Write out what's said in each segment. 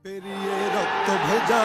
পেরিয়ে রক্ত ভেজা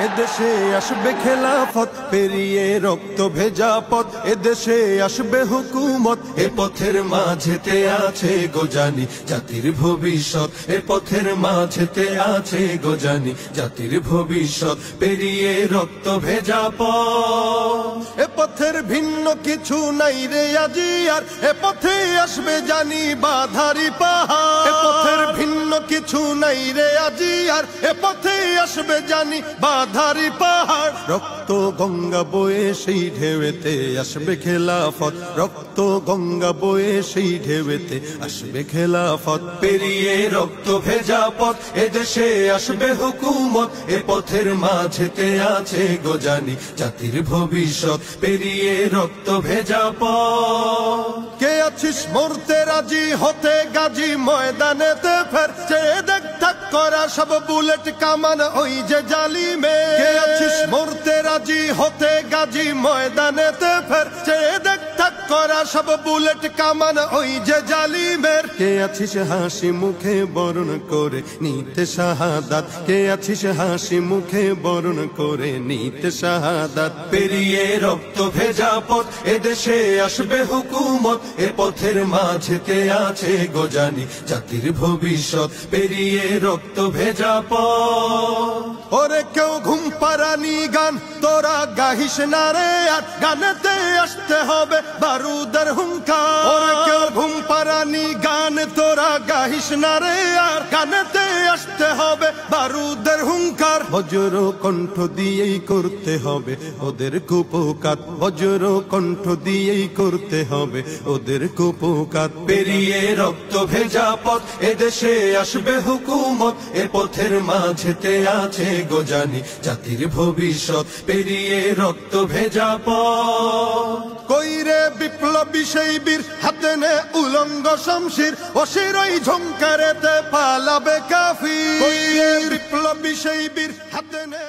এদেশে আসবে খেলাফত, পেরিয়ে রক্ত ভেজা পথ এদেশে আসবে হুকুমত। এ পথের মাঝেতে আছে গোজানি জাতির ভবিষ্যৎ, এ পথের মাঝেতে আছে গোজানি জাতির ভবিষ্যৎ। পেরিয়ে রক্ত ভেজা পথ, এ পথের ভিন্ন কিছু নাই রে আজি আর, এ পথে আসবে জানি বাধারি পাহাড়। এ পথের ভিন্ন কিছু নাই রে আজি আর, এ পথে আসবে জানি বাধারি পাহাড়। রক্ত গঙ্গা বয়ে সেই ঢেউতে আসবে খেলাফত, রক্ত গঙ্গা বয়ে সেই ঢেউতে আসবে খেলাফত। পেরিয়ে রক্ত ভেজা পথ এদেশে আসবে হুকুমত, এ পথের মাঝেতে আছে গোজানি জাতির ভবিষ্যৎ। পেরিয়ে রক্ত ভেজা পথ, কে আছিস মরতে রাজি হতে গাজী ময়দানেতে ফের, চেয়ে দেখ থাক করা সব বুলেট কামান ওই যে জালিমে। কে আছিস মরতে রাজি হতে গাজী ময়দানেতে ফের, চেয়ে দেখ থাক করা সব বুলেট কামান ওই যে জালিমের। কে আছিস হাসি মুখে বরণ করে নিতে শাহাদাত, কে আছিস হাসি মুখে বরণ করে নিতে শাহাদাত। পেরিয়ে রক্ত ভেজা পথ এদেশে আসবে হুকুমত, এ পথের মাঝেতে আছে গোজানি জাতির ভবিষ্যৎ। পেরিয়ে রক্ত ভেজা পথ, ওরে কেউ ঘুম পাড়ানি গান তোরা গাহিস না রে আর, গানেতে আসতে হবে বারুদের হুঙ্কার। ওরে কেউ ঘুম পাড়ানি গান তোরা গাহিস না রে আর, গানেতে আসতে হবে বারুদের হুঙ্কার। বজ্র কণ্ঠ দিয়েই করতে হবে ওদের কুপকাত, বজ্র কণ্ঠ দিয়েই করতে হবে ওদের কুপকাত। পেরিয়ে রক্ত ভেজা পথ এদেশে আসবে হুকুমত, এ পথের মাঝেতে আছে গোজানি জাতির ভবিষ্যৎ। পেরিয়ে রক্ত ভেজা পথ, কইরে বিপ্লবী সেই বীর হাতে নে উলঙ্গ শমশির, অশিরই ঝংকারেতে পালাবে কাফির। কইরে বিপ্লবী সেই বীর হাতে নে